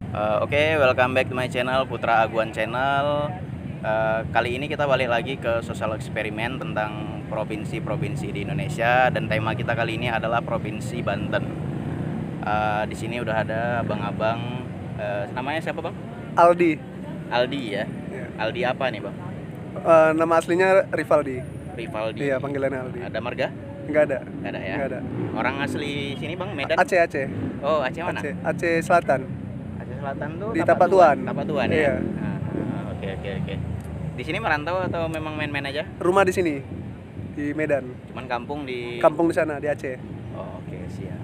Oke, welcome back to my channel, Putra Aguan Channel. Kali ini kita balik lagi ke sosial eksperimen tentang provinsi-provinsi di Indonesia, dan tema kita kali ini adalah Provinsi Banten. Di sini udah ada abang-abang, namanya siapa bang? Aldi. Aldi ya. Iya. Aldi apa nih bang? Nama aslinya Rivaldi. Rivaldi. Iya, panggilannya Aldi. Ada marga? Enggak ada. Nggak ada ya. Enggak ada. Orang asli sini bang, Medan? Aceh. Oh, Aceh mana? Aceh Selatan. Aceh Selatan tuh Di Tapatuan. Tapatuan Iya. ya. Oke. Di sini merantau atau memang main-main aja? Rumah di sini. Di Medan. Cuman kampung di Kampung di sana di Aceh. Oh, oke, siap.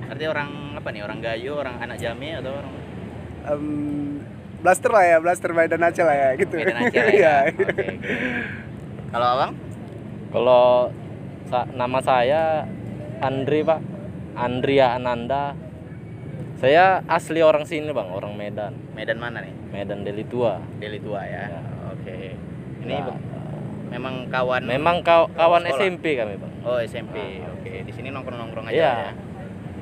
Artinya orang apa nih? Orang Gayo, orang anak Jami atau orang Blaster lah ya, Blaster Medan Aceh lah ya gitu. Medan Aceh lah ya. Iya. Oke. Kalau abang? Kalau nama saya Andri Pak, Andria Ananda. Saya asli orang sini Bang, orang Medan. Medan mana nih? Medan Deli Tua. Deli Tua ya. Ya. Oke. Ini Ya. memang kawan. Memang kawan sekolah? SMP kami Bang. Oh, SMP. Oke. Di sini nongkrong-nongkrong aja Iya. ya.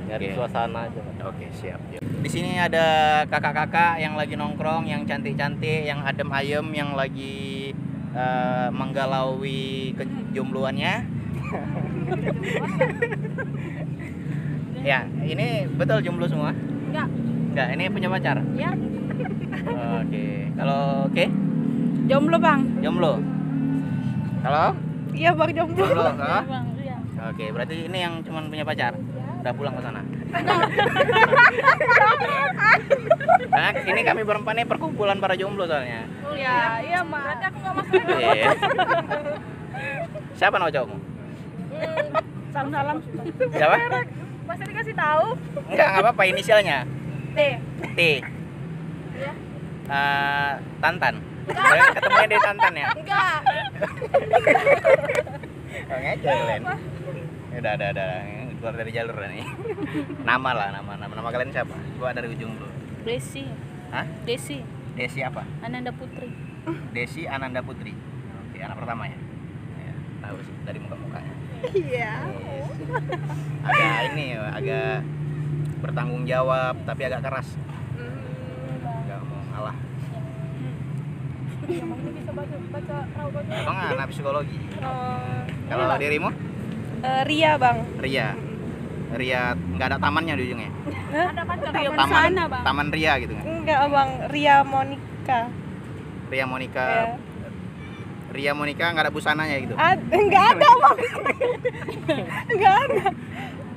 Nyari Oke. suasana aja Bang. Oke, siap. Di sini ada kakak-kakak yang lagi nongkrong, yang cantik-cantik, yang adem ayem, yang lagi menggalaui kejombloannya. Ya, ini betul jomblo semua? Enggak, ini punya pacar? Ya, Oke. Kalau oke? jomblo bang. Jomblo. Kalau? Iya bang jomblo. Jomblo, kalau? Bang, iya. Oke, berarti ini yang cuman punya pacar. Udah pulang ke sana. Nah, ini kami berempat nih perkumpulan para jomblo soalnya. Iya mak. Berarti aku nggak masuk. Iya. Siapa nama cowokmu? Salam. Siapa? Masa dikasih tahu? Enggak apa-apa, inisialnya. T. T. Iya. Tantan. Ketemunya di Tantan ya? Enggak. Oh, ngecek Len. Udah. Keluar dari jalur nih. Nama kalian siapa? Gua dari ujung dulu. Desi. Hah? Desi. Desi apa? Ananda Putri. Desi Ananda Putri. Oke, anak pertama ya? Ya, tahu sih dari muka-mukanya. Iya. Agak bertanggung jawab tapi agak keras. Enggak mau ngalah. Ini bisa baca Abang anak psikologi. Kalau dirimu? Ria bang. Ria nggak ada tamannya di ujungnya. Ada kan sana bang. Taman Ria gitu nggak? Enggak bang. Ria Monica. Ria Monica. Iya. Ria Monica nggak ada busananya gitu. Enggak ada bang. Enggak ada.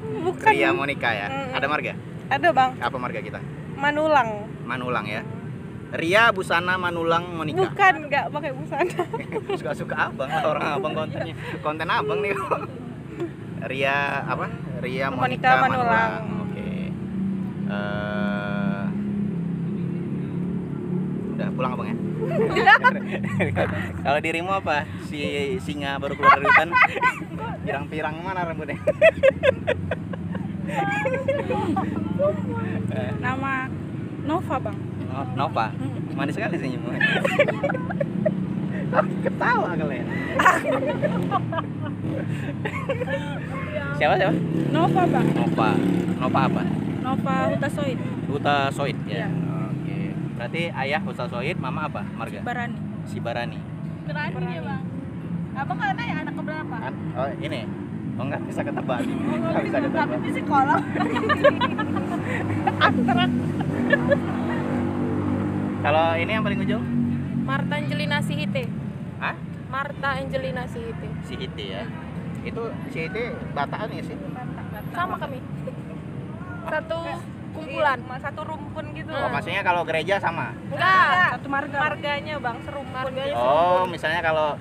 Bukan. Ria Monica ya. Ada marga? Ada bang. Apa marga kita? Manulang ya. Ria Busana Manulang Monica. Bukan, enggak pakai busana. Suka abang lah, orang abang konten abang nih. Ria apa? Ria Monica Monica Manulang. Oke. Udah pulang abang ya? Kalau dirimu apa? Si singa baru keluar dari hutan. Pirang-pirang mana rambutnya? Nama Nova bang. Nova. Manis sekali senyummu. Ketawa kalian. Siapa? Nova bang. Nova apa? Nova Hutasoid. Huta Soid ya. Iya. Oke. Berarti ayah Huta Soid, mama apa? Marga? Barani. Sibarani. Berani ya bang. Abang kan ada anak keberapa? Oh, ini. Oh, enggak bisa ketebak ini. Enggak bisa ketebak. Tapi di sekolah. Antrak. Kalau ini yang paling ujung? Marta Angelina Sihite. Hah? Marta Angelina Sihite. Si Hiti ya. Itu si Hiti Bataan ya sih? Sama kami. Satu kumpulan, satu rumpun gitu. Oh, maksudnya kalau gereja sama? Enggak, satu marga. Marganya bang, serumpun. Marganya Oh, misalnya kalau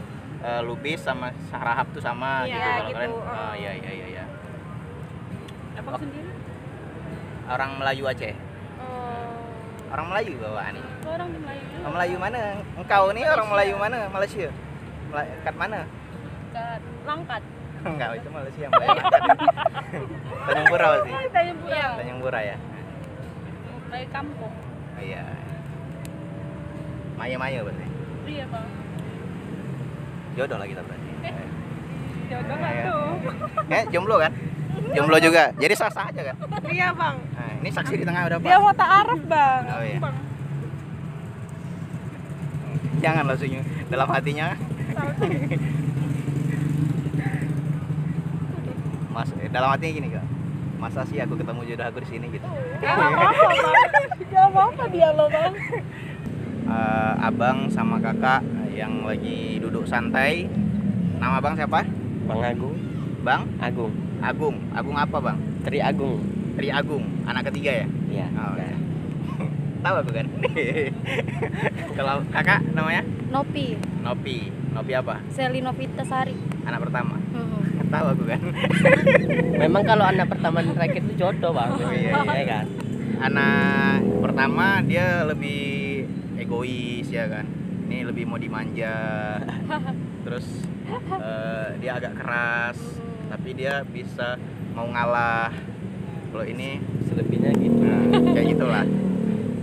Lubis sama Sarahap tuh sama Iya, gitu kalau gitu. kalian. Oh, iya. Abang sendiri? Orang Melayu Aceh. Orang Melayu bawaan nih. Orang di Melayu. Orang Melayu mana? Engkau nih orang Melayu mana? Malaysia. Kat mana? Langkat. Enggak, itu Malaysia. Tanjung Pura sih. Tanjung Pura. Tanjung Pura ya. Dari kampung. Oh, iya. Maya berarti. Iya bang. Jodoh lah kita berarti. Jodoh nggak tuh? Jomblo kan? Jomblo juga. Jadi sah-sah aja kan? Iya bang. Nah, ini saksi di tengah udah Dia pas. mau ta'aruf bang. Oh iya. Bang. Jangan langsung dalam hatinya. Mas, dalam hatinya gini kak. Masa sih aku ketemu jodoh aku di sini gitu. Gak apa-apa bang. Gak apa-apa dia lo bang. Abang sama kakak yang lagi duduk santai. Nama abang siapa? Bang Agung. Bang Agung. Agung. Agung apa bang? Tri Agung. Tri Agung. Anak ketiga ya? Iya. Oh, iya. Tahu aku kan. Kalau kakak namanya? Nopi, Nopi. Nopi apa? Seli Novitasari. Anak pertama. Tahu aku kan. Memang kalau anak pertama terakhir itu jodoh bang. Oh, iya, Iya kan. Anak pertama dia lebih egois ya kan. Ini lebih mau dimanja. Terus dia agak keras, tapi dia bisa mau ngalah. Kalau ini Selebihnya gitu. kayak gitulah.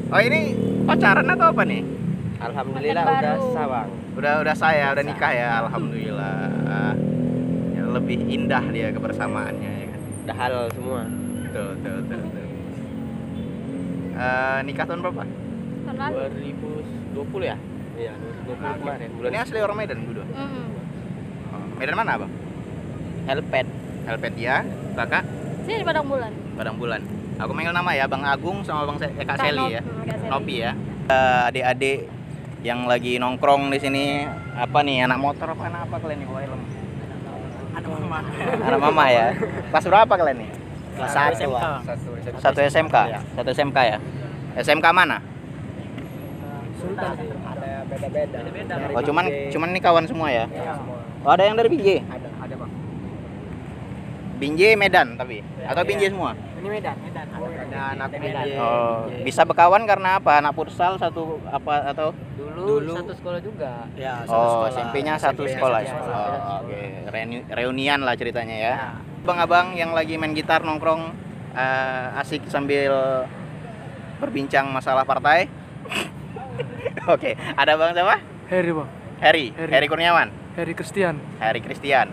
Oh ini pacaran atau apa nih? Alhamdulillah Makan udah baru. sah bang. Udah saya udah nikah ya, alhamdulillah. Ya, lebih indah dia kebersamaannya ya kan. Udah halal semua. Betul. Nikah tahun berapa? Tahun lalu. 2020 ya? Iya 2020 kemarin. Bulan Ini asli orang Medan berdua. Medan mana bang? Helpet. Helpet ya, kakak Sini di Padang Bulan. Padang Bulan. Aku manggil nama ya, Bang Agung sama Bang Kak Kak Seli ya. Kak Seli. Nopi ya. Adik-adik yang lagi nongkrong di sini apa nih, anak motor apa anak apa kalian nih bawa helm? Anak mama. Anak mama ya. Kelas berapa kalian nih? Kelas 1 bang. Satu SMK. Satu SMK ya. SMK mana? Sultan. Ada beda-beda. Oh cuman ini kawan semua ya. Oh ada yang dari Binjai? Ada bang. Binjai Medan tapi atau Binjai semua? Ini Medan. Ada anak Medan. Oh, bisa berkawan karena apa? Anak futsal satu apa atau Dulu satu sekolah juga. Ya, oh, SMP-nya satu sekolah ya. Oh, oke. Reunian lah ceritanya ya. Abang-abang yang lagi main gitar nongkrong asik sambil berbincang masalah partai. Oke, ada Bang siapa? Heri bang. Heri Kurniawan. Heri Christian. Heri Christian.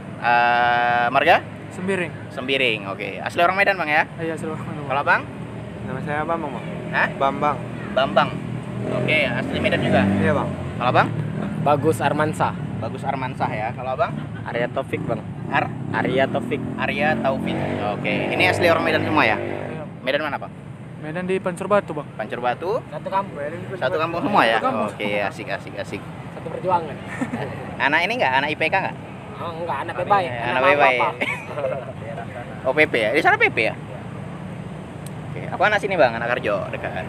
Marga? Sembiring. Sembiring. Oke. Asli orang Medan, Bang ya? Iya seluruh bang. Kalau Bang? Nama saya Bambang bang. Hah? Bambang. Bambang. Oke, asli Medan juga. Iya bang. Kalau Bang? Bagus Armansah. Bagus Armansah ya. Kalau Bang? Arya Taufik bang. Arya Taufik. Oke. Ini asli orang Medan semua ya? Iya. Medan mana, Bang? Medan di Pancur Batu bang. Pancur Batu. Satu kampung. Satu kampung semua ya? Satu kampung. Oke, asik. Satu perjuangan. Anak ini enggak? Anak IPK enggak? Oh, enggak, anak bebay. Anak bebay. Oh, PP ya? Di sana PP ya? Oke, aku anak sini Bang, anak Karjo, dekat.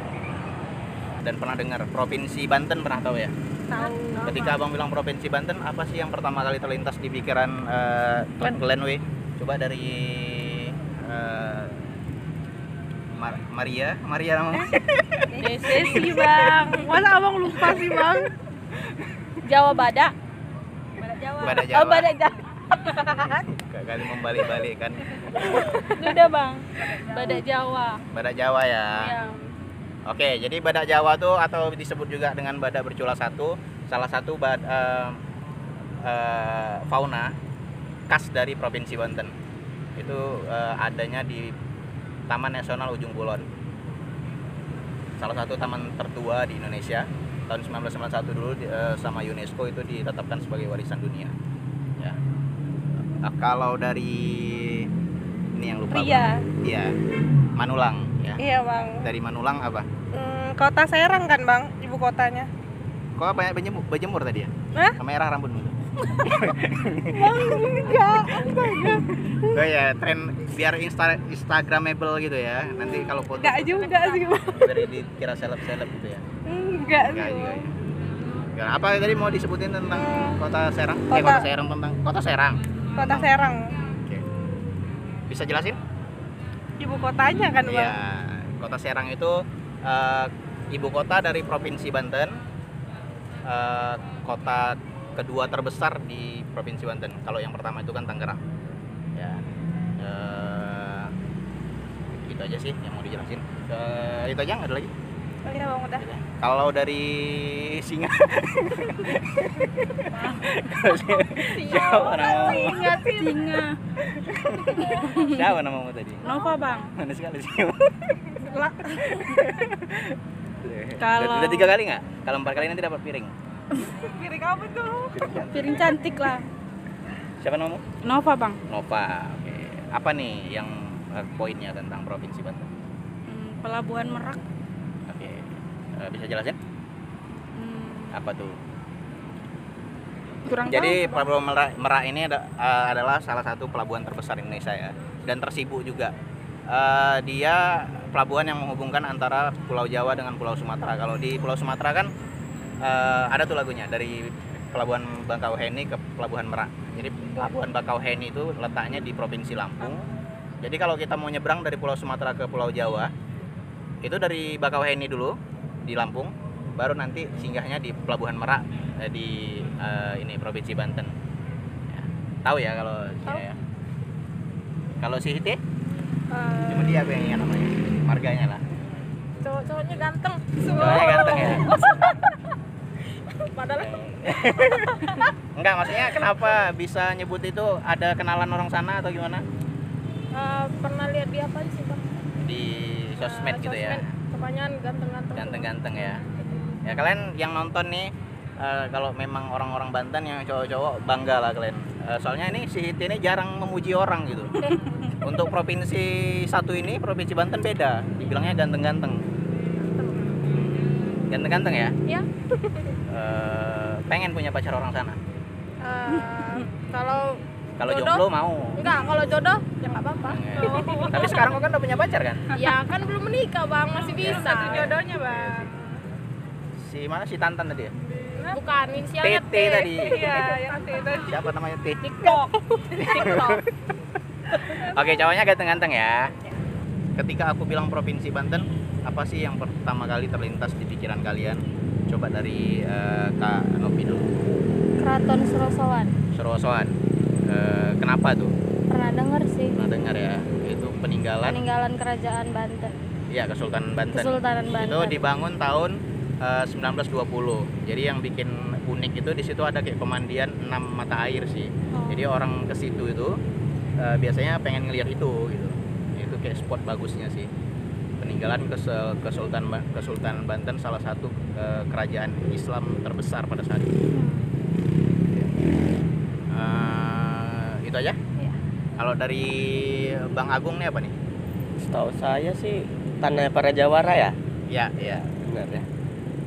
Dan pernah dengar Provinsi Banten, pernah tahu ya? Tahu. Ketika Abang bilang Provinsi Banten, apa sih yang pertama kali terlintas di pikiran Glenn W? Coba dari Maria namanya. Sesi bang. Masa abang lupa sih bang? Jawa Badak. Badak Jawa. Oh Badak Jawa. Kali membalik-balikkan. Udah bang. Badak Jawa. Badak Jawa ya. Iya. Oke, jadi badak Jawa tuh atau disebut juga dengan badak bercula satu, salah satu fauna khas dari Provinsi Banten. Itu adanya di Taman Nasional Ujung Kulon. Salah satu taman tertua di Indonesia. Tahun 1991 dulu sama UNESCO itu ditetapkan sebagai warisan dunia. Ya. Kalau dari ini yang lupa. Ria. Iya. Manulang ya. Iya bang. Dari Manulang apa? Kota Serang kan bang, ibu kotanya. Kok banyak berjemur tadi ya? Hah? Merah rambutmu. Bang enggak. Oh ya, tren biar instagramable gitu ya. Nanti kalau foto Enggak juga sih bang. biar dikira seleb gitu ya. Enggak sih Enggak juga bang. ya. Ya, apa tadi mau disebutin tentang Kota Serang? Kota- Kota Serang tentang Kota Serang. Kota Serang. Oke. Bisa jelasin? Ibu kotanya kan bang. Iya, Kota Serang itu ibu kota dari Provinsi Banten. Kota kedua terbesar di Provinsi Banten. Kalau yang pertama itu kan Tangerang. Ya. Itu aja sih yang mau dijelasin. Itu aja nggak ada lagi? Bagaimana Bang Uta? Kalau dari Singa. Siapa namamu? Singa. Siapa namamu tadi? Nova bang. Manis sekali sih. Kalau- Udah 3 kali nggak? Kalau 4 kali nanti dapat piring. Piring apa tuh? Piring cantik lah. Siapa namamu? Nova bang. Nova. Oke. Apa nih yang poinnya tentang Provinsi Banten? Pelabuhan Merak. Oke. Bisa jelasin? Apa tuh? Kurang Jadi Pelabuhan Merak ini adalah salah satu pelabuhan terbesar Indonesia ya, dan tersibuk juga. Dia pelabuhan yang menghubungkan antara Pulau Jawa dengan Pulau Sumatera. Kalau di Pulau Sumatera kan ada tuh lagunya dari Pelabuhan Bakauheni ke Pelabuhan Merak. Jadi Pelabuhan Bakauheni itu letaknya di Provinsi Lampung. Jadi kalau kita mau nyebrang dari Pulau Sumatera ke Pulau Jawa, itu dari Bakauheni dulu di Lampung, baru nanti singgahnya di Pelabuhan Merak di ini Provinsi Banten. Ya. Tahu ya kalau ya. Kalau si Hiti? Cuma dia aku yang ingat namanya, marganya lah. Cowok-cowoknya ganteng. Cowoknya ganteng ya. Padahal Enggak, maksudnya kenapa bisa nyebut itu, ada kenalan orang sana atau gimana? pernah lihat dia apa sih Bang? Di sosmed gitu ya. Kebanyakan ganteng-ganteng. Ganteng-ganteng ya. Ya kalian yang nonton nih, kalau memang orang-orang Banten yang cowok-cowok bangga lah kalian. Soalnya ini si Hiti ini jarang memuji orang gitu. Untuk provinsi satu ini, Provinsi Banten beda, dibilangnya ganteng-ganteng. Ganteng-ganteng ya? Ya. Pengen punya pacar orang sana. Kalau Kalau jodoh? jomblo mau. enggak, kalau jodoh ya enggak apa-apa. Tapi sekarang kok kan udah punya pacar kan? Ya kan belum menikah Bang, masih bisa. Satu jodohnya Bang. Si mana, si Tantan tadi ya? Bukan, inisialnya TT T. tadi. Iya, yang T tadi. Siapa namanya T? TikTok. TikTok. Oke, cowoknya ganteng-ganteng ya. Ketika aku bilang Provinsi Banten, apa sih yang pertama kali terlintas di pikiran kalian? Coba dari Kak Novi dulu. Keraton Serosowan. Serosoan. Kenapa tuh? Pernah dengar sih. Pernah dengar ya? Itu peninggalan. Peninggalan kerajaan Banten. Iya, Kesultanan Banten. Kesultanan Banten. Itu dibangun tahun 1920. Jadi yang bikin unik itu di situ ada kayak pemandian 6 mata air sih. Oh. Jadi orang ke situ itu biasanya pengen ngelihat itu gitu. Itu kayak spot bagusnya sih. Peninggalan Kesultanan Banten, salah satu kerajaan Islam terbesar pada saat itu. Itu aja. Iya. Kalau dari Bang Agung nih apa nih? Setahu saya sih tanah para Jawara ya. Ya, ya, Benar ya.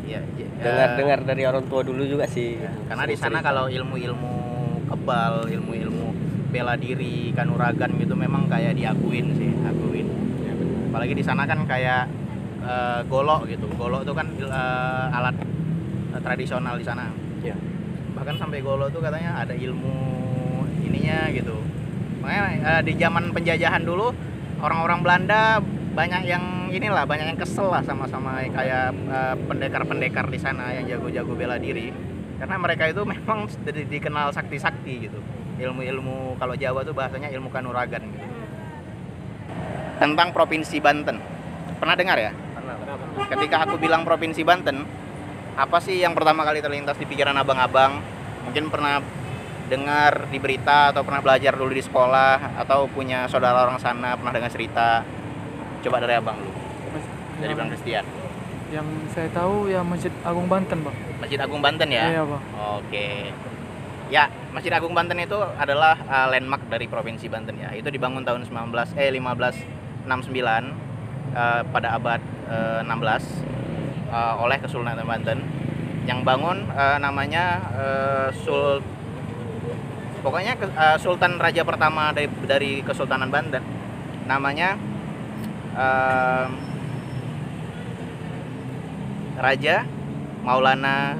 ya. Dengar-dengar dari orang tua dulu juga sih. Karena di sana kalau ilmu-ilmu kebal, ilmu-ilmu bela diri, kanuragan gitu memang kayak diakuin sih, akuin. Apalagi di sana kan kayak golok gitu. Golok itu kan alat tradisional di sana. Iya. Bahkan sampai golok tuh katanya ada ilmu ininya gitu. Makanya di zaman penjajahan dulu orang-orang Belanda banyak yang banyak yang kesel lah sama kayak pendekar-pendekar di sana yang jago-jago bela diri. Karena mereka itu memang dikenal sakti-sakti gitu. Ilmu-ilmu, kalau Jawa tuh bahasanya ilmu kanuragan gitu. Tentang Provinsi Banten. Pernah dengar ya? Ketika aku bilang Provinsi Banten, apa sih yang pertama kali terlintas di pikiran abang-abang? Mungkin pernah dengar di berita atau pernah belajar dulu di sekolah atau punya saudara orang sana, pernah dengar cerita. Coba dari abang dulu. Dari Bang Christian. Yang saya tahu ya Masjid Agung Banten, Bang. Masjid Agung Banten ya? Iya, Bang. Oke. Ya, Masjid Agung Banten itu adalah landmark dari Provinsi Banten ya. Itu dibangun tahun 1569 pada abad 16 oleh Kesultanan Banten. Yang bangun namanya Sultan Raja pertama dari Kesultanan Banten. Namanya Raja Maulana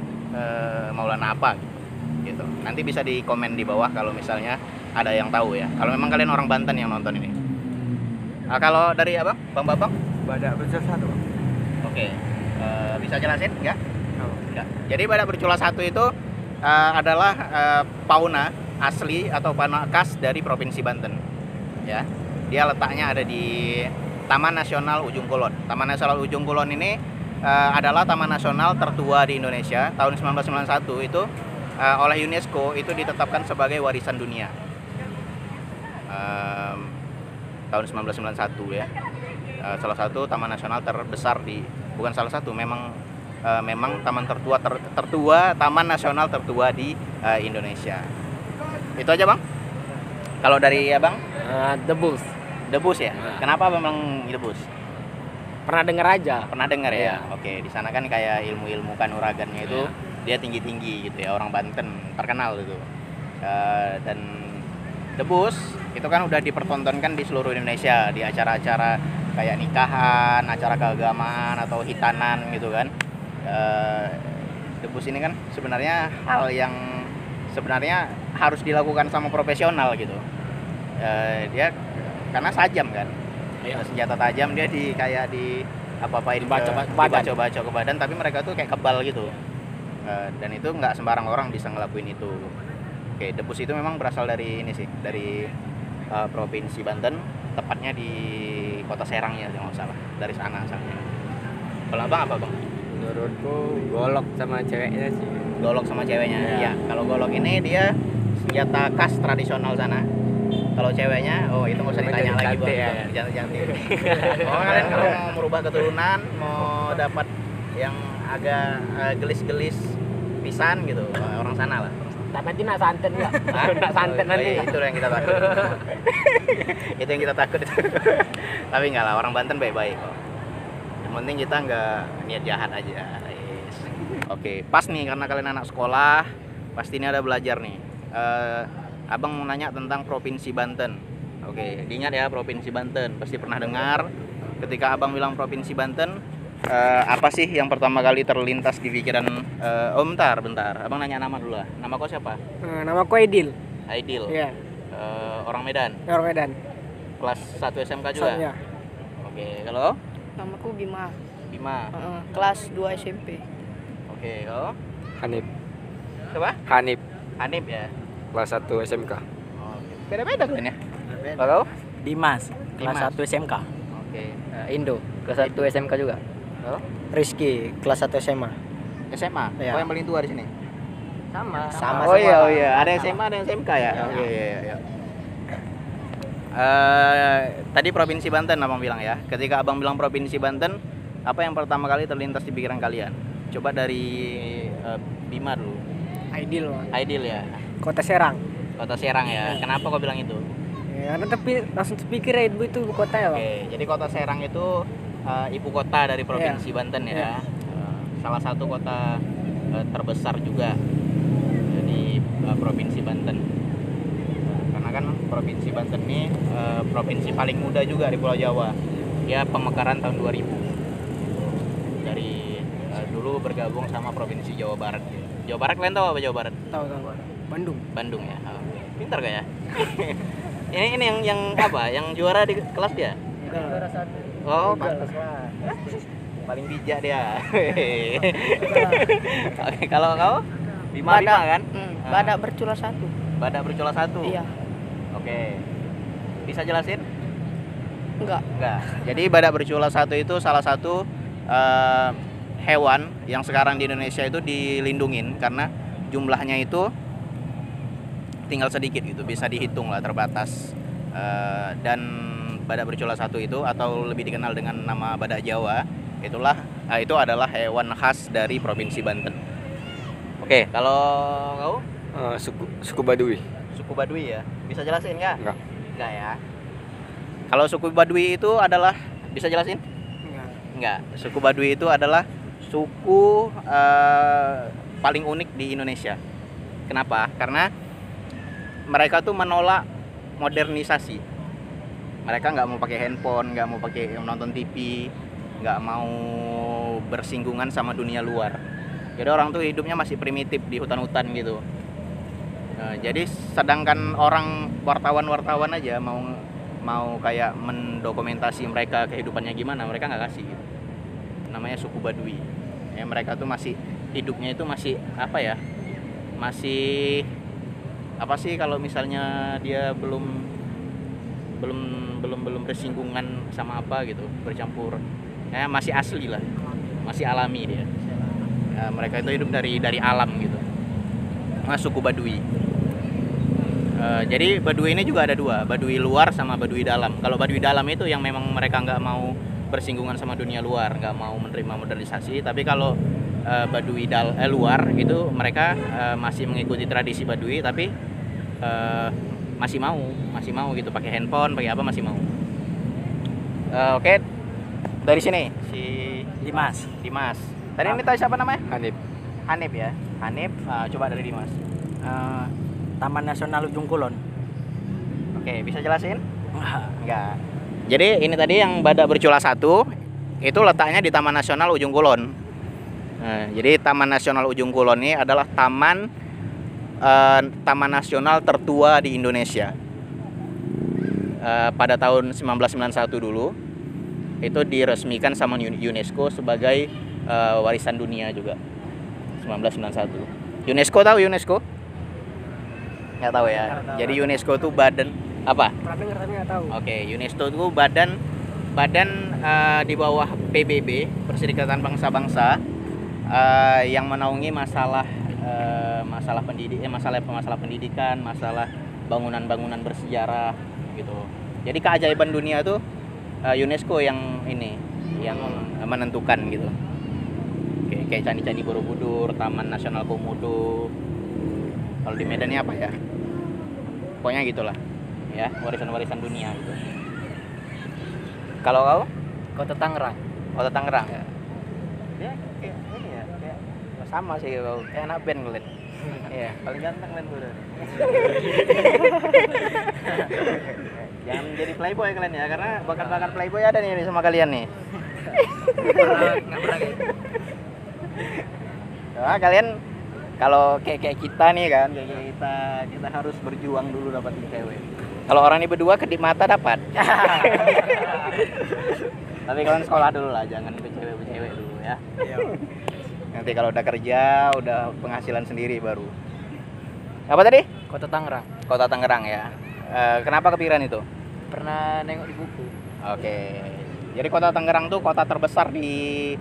apa gitu. Nanti bisa di komen di bawah kalau misalnya ada yang tahu ya. Kalau memang kalian orang Banten yang nonton ini. Kalau dari Bang Babang? Badak Bercula Satu, Bang. Oke. Bisa jelasin enggak? Oh. Enggak. Jadi Badak Bercula Satu itu adalah fauna asli atau fauna khas dari Provinsi Banten. Ya. Dia letaknya ada di Taman Nasional Ujung Kulon. Taman Nasional Ujung Kulon ini adalah taman nasional tertua di Indonesia. Tahun 1991 itu oleh UNESCO itu ditetapkan sebagai warisan dunia. Tahun 1991 ya. Salah satu taman nasional terbesar bukan salah satu, memang taman taman nasional tertua di Indonesia. Itu aja, Bang. Kalau dari Abang? Debus. Debus ya. Kenapa memang Debus? Pernah dengar aja. Pernah dengar ya? Iya. Oke, di sana kan kayak ilmu-ilmu kanuragannya itu dia tinggi-tinggi gitu ya, orang Banten terkenal gitu. Dan Debus itu kan udah dipertontonkan di seluruh Indonesia di acara-acara kayak nikahan, acara keagamaan atau hitanan gitu kan. Debus ini kan sebenarnya hal yang sebenarnya harus dilakukan sama profesional gitu. Dia karena sajam kan. Senjata tajam dia kayak di apa-apain dibaca-baca ke badan, tapi mereka tuh kayak kebal gitu. Dan itu nggak sembarang orang bisa ngelakuin itu. Oke, Debus itu memang berasal dari ini sih, dari Provinsi Banten, tepatnya di Kota Serang ya kalau nggak salah, dari sana asalnya. Kalau Abang apa, Bang? Menurutku golok sama ceweknya sih. Golok sama ceweknya. Iya. Ya, kalau golok ini dia senjata khas tradisional sana. Kalau ceweknya, itu nggak usah ditanya lagi, Bang. Ya. Cantik. Kalian kalau mau merubah keturunan, mau dapat yang agak gelis-gelis pisan gitu, orang sana lah. Tapi nak santet enggak? Nak santet nanti. Itu yang kita takut. Itu yang kita takut itu. Tapi enggak lah, orang Banten baik-baik kok. Yang penting kita nggak niat jahat aja. Yes. Oke, pas nih karena kalian anak sekolah, pasti ini ada belajar nih. Abang mau nanya tentang Provinsi Banten. Oke, diingat ya Provinsi Banten. Pasti pernah dengar. Ketika Abang bilang Provinsi Banten, apa sih yang pertama kali terlintas di pikiran? Bentar. Abang nanya nama dulu lah. Nama kau siapa? Nama aku Aidil. Aidil. Iya. Orang Medan. Orang Medan. Kelas 1 SMK juga. Iya. Oke, kalau Namaku Bima. Bima. Kelas 2 SMP. Oke, kalau Hanif. siapa? Hanif, Hanif ya. kelas 1 SMK. Oke. Beda-beda kan ya? Kalau Dimas, kelas Dimas. 1 SMK. Oke. Indo, kelas 1 SMK juga. Kalau Rizky, kelas 1 SMA. SMA. Iya. Kau yang paling tua di sini. Sama Oh semua. iya, ada SMA ada SMK ya. Oke, iya. Tadi Provinsi Banten Abang bilang ya. Ketika Abang bilang Provinsi Banten, apa yang pertama kali terlintas di pikiran kalian? Coba dari Bima dulu. Aidil. Aidil ya. Kota Serang. Kota Serang ya. Kenapa kau bilang itu? Ya, tapi langsung terpikir ya itu ibu kota ya, Bang. Oke, jadi Kota Serang itu ibu kota dari Provinsi Banten ya. Salah satu kota terbesar juga di Provinsi Banten. Karena kan Provinsi Banten ini provinsi paling muda juga di Pulau Jawa. Dia pemekaran tahun 2000. Dari dulu bergabung sama Provinsi Jawa Barat. Jawa Barat kalian tahu apa Jawa Barat? Tahu. Bandung. Bandung ya. Pintar gak ya? ini yang apa? Yang juara di kelas dia? Juara 1. Oh, pantas lah. Paling bijak dia. Oke, kalau kau? Bima kan? Badak bercula 1. Badak bercula 1. Iya. Oke. Bisa jelasin? Enggak. Enggak. Jadi badak bercula 1 itu salah satu hewan yang sekarang di Indonesia itu dilindungin karena jumlahnya itu tinggal sedikit gitu, bisa dihitung lah, terbatas. Dan badak bercula 1 itu atau lebih dikenal dengan nama badak Jawa, itu adalah hewan khas dari Provinsi Banten. Oke, kalau kau? Suku Baduy. Suku Baduy ya. Bisa jelasin nggak? Enggak ya. Kalau suku Baduy itu adalah, bisa jelasin? Enggak. Suku Baduy itu adalah suku paling unik di Indonesia. Kenapa? Karena mereka tuh menolak modernisasi. Mereka nggak mau pakai handphone, nggak mau pakai nonton TV, nggak mau bersinggungan sama dunia luar. Jadi orang tuh hidupnya masih primitif di hutan-hutan gitu. Nah, jadi sedangkan orang wartawan aja mau kayak mendokumentasi mereka kehidupannya gimana, mereka nggak kasih gitu. Namanya suku Baduy. Ya, mereka tuh masih hidupnya itu masih apa ya? Masih apa sih kalau misalnya dia belum bersinggungan sama apa gitu, bercampur. Ya, masih asli lah. masih alami dia. Mereka itu hidup dari alam gitu. Suku Baduy. Jadi Baduy ini juga ada dua, Baduy luar sama Baduy dalam. Kalau Baduy dalam itu yang memang mereka nggak mau bersinggungan sama dunia luar, nggak mau menerima modernisasi. Tapi kalau Baduy luar itu mereka masih mengikuti tradisi Baduy, tapi masih mau gitu, pakai handphone, pakai apa masih mau. Oke, dari sini si Dimas. Tadi ini tahu siapa namanya? Hanif ya. Hanif, coba dari Dimas. Taman Nasional Ujung Kulon. Oke, bisa jelasin? Enggak. Jadi ini tadi yang Badak Bercula 1 itu letaknya di Taman Nasional Ujung Kulon. Jadi Taman Nasional Ujung Kulon ini adalah taman nasional tertua di Indonesia. Pada tahun 1991 dulu itu diresmikan sama UNESCO sebagai warisan dunia juga. 1991. UNESCO tahu UNESCO? Nggak tahu ya. Jadi UNESCO itu badan apa? Pernah dengar tapi nggak tahu. Oke, UNESCO itu badan di bawah PBB, Perserikatan Bangsa-Bangsa, yang menaungi masalah pendidikan, masalah bangunan-bangunan bersejarah gitu. Jadi keajaiban dunia itu UNESCO yang menentukan gitu. Kayak Candi-Candi Borobudur, Taman Nasional Komodo. Kalau di Medan ini apa ya? Pokoknya gitulah. Ya, warisan-warisan dunia gitu. Kalau kau? Kota Tangerang. Kota Tangerang. Ya, kayak ini ya, kayak sama sih kau. Kayak anak band kalian. Iya, paling ganteng kalian tuh. Jangan jadi playboy kalian ya, karena bakat-bakat playboy ada nih sama kalian nih. Nggak pernah. Nah, kalian kalau kayak kita nih kan, kayak kita harus berjuang dulu dapatin cewek. Kalau orang ini berdua kedip mata dapat. Tapi kalian sekolah dulu lah, jangan ke cewek dulu ya. Nanti kalau udah kerja, udah penghasilan sendiri baru. Apa tadi? Kota Tangerang. Kota Tangerang ya. Kenapa kepikiran itu? Pernah nengok di buku. Oke. Jadi Kota Tangerang tuh kota terbesar di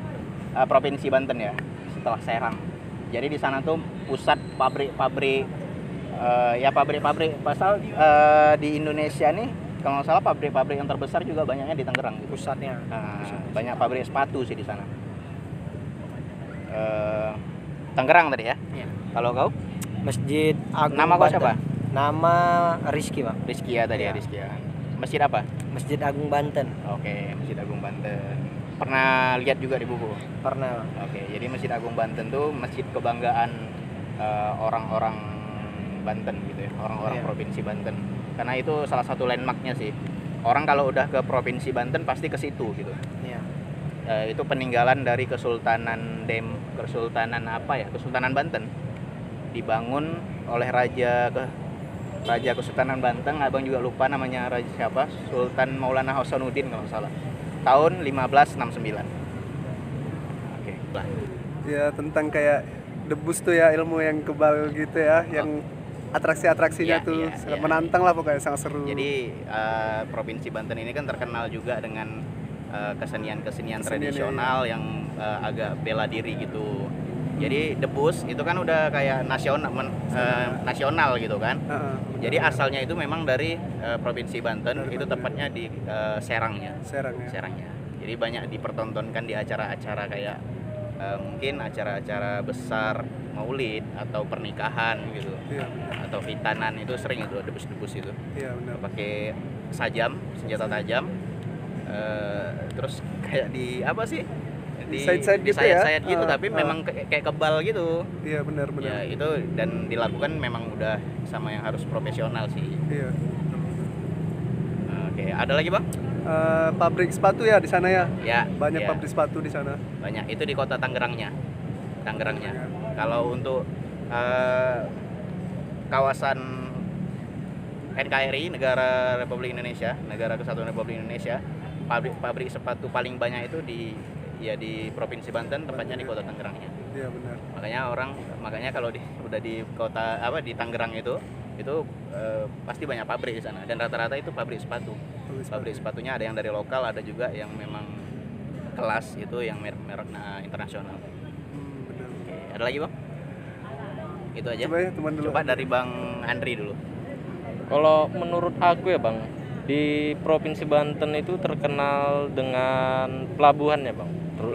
Provinsi Banten ya, setelah Serang. Jadi di sana tuh pusat pabrik-pabrik pasal di Indonesia nih kalau nggak salah pabrik-pabrik yang terbesar juga banyaknya di Tangerang gitu. Pusatnya. Banyak pabrik sepatu sih di sana. Tangerang tadi ya. Iya. Kalau kau? Masjid Agung. Nama kau siapa? Nama Rizky, Pak. Rizky ya tadi ya, Rizky ya. Masjid apa? Masjid Agung Banten. Oke, Masjid Agung Banten. Pernah lihat juga di buku? Pernah. Oke, jadi Masjid Agung Banten tuh masjid kebanggaan orang-orang Banten gitu ya, orang-orang Provinsi Banten. Karena itu salah satu landmarknya sih. Orang kalau udah ke Provinsi Banten pasti ke situ gitu. Iya. Itu peninggalan dari Kesultanan Banten. Dibangun oleh Raja Kesultanan Banten, abang juga lupa namanya raja siapa, Sultan Maulana Hasanuddin kalau nggak salah. Tahun 1569. Oke. Ya tentang kayak debus tuh ya, ilmu yang kebal gitu ya, yang atraksi-atraksinya tuh menantang lah pokoknya, sangat seru. Jadi Provinsi Banten ini kan terkenal juga dengan kesenian tradisional yang agak bela diri gitu. Jadi debus itu kan udah kayak nasional gitu kan. Jadi asalnya itu memang dari Provinsi Banten, itu tepatnya di Serangnya. Jadi banyak dipertontonkan di acara-acara kayak mungkin acara-acara besar maulid atau pernikahan gitu. Atau hitanan, itu sering itu debus-debus itu. Pakai senjata tajam. Terus kayak di apa sih? Di sayat gitu, tapi memang kayak kebal gitu. Iya, benar. Ya itu, dan dilakukan memang udah sama yang harus profesional sih. Iya. Oke, ada lagi bang? Pabrik sepatu ya di sana ya. Ya. Banyak pabrik sepatu di sana. Banyak, itu di kota Tangerangnya. Kalau untuk kawasan NKRI, Negara Kesatuan Republik Indonesia, pabrik sepatu paling banyak itu di Provinsi Banten, tepatnya di kota Tangerangnya. Iya, benar. Makanya kalau udah di kota di Tangerang itu pasti banyak pabrik di sana, dan rata-rata itu pabrik sepatu. Pabrik sepatunya ada yang dari lokal, ada juga yang memang kelas itu yang merek internasional. Benar. Oke, ada lagi bang? Itu aja. Coba ya teman dulu. Coba dari Bang Andri dulu. Kalau menurut aku ya bang, di Provinsi Banten itu terkenal dengan pelabuhannya bang.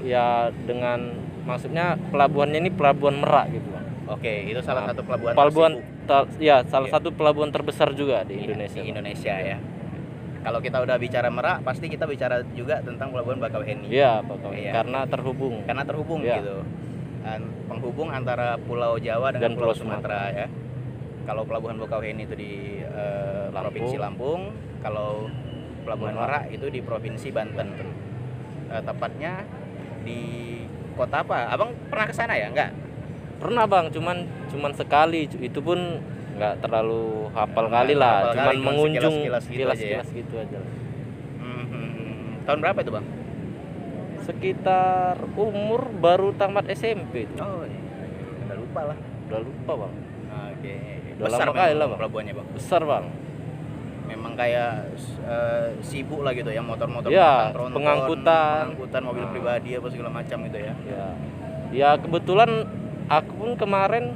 Ya dengan maksudnya pelabuhannya ini pelabuhan Merak gitu bang. Oke, itu salah satu pelabuhan Ya salah satu pelabuhan terbesar juga di Indonesia. Di Indonesia ya. Kalau kita udah bicara Merak, pasti kita bicara juga tentang pelabuhan Bakauheni. Iya, Bakauheni. Iya. Karena terhubung Iya. Gitu. Penghubung antara Pulau Jawa dengan Dan Pulau Pulau Sumatera ya. Kalau pelabuhan Bakauheni itu di Provinsi Lampung, kalau pelabuhan Merak itu di Provinsi Banten. Tepatnya di kota apa? Abang pernah ke sana ya? Enggak? Pernah bang, cuman sekali, itu pun nggak terlalu hafal kali lah, cuman mengunjung sekilas gitu aja. Tahun berapa itu bang? Sekitar umur baru tamat SMP itu. Oh, iya. Udah lupa lah. Udah lupa bang. Oke. Udah Besar lama kali lah, Bang. pelabuhannya bang. Besar bang. Memang kayak sibuk lah gitu ya, motor-motor Ya, tronton, pengangkutan mobil pribadi apa segala macam gitu ya. Ya kebetulan aku pun kemarin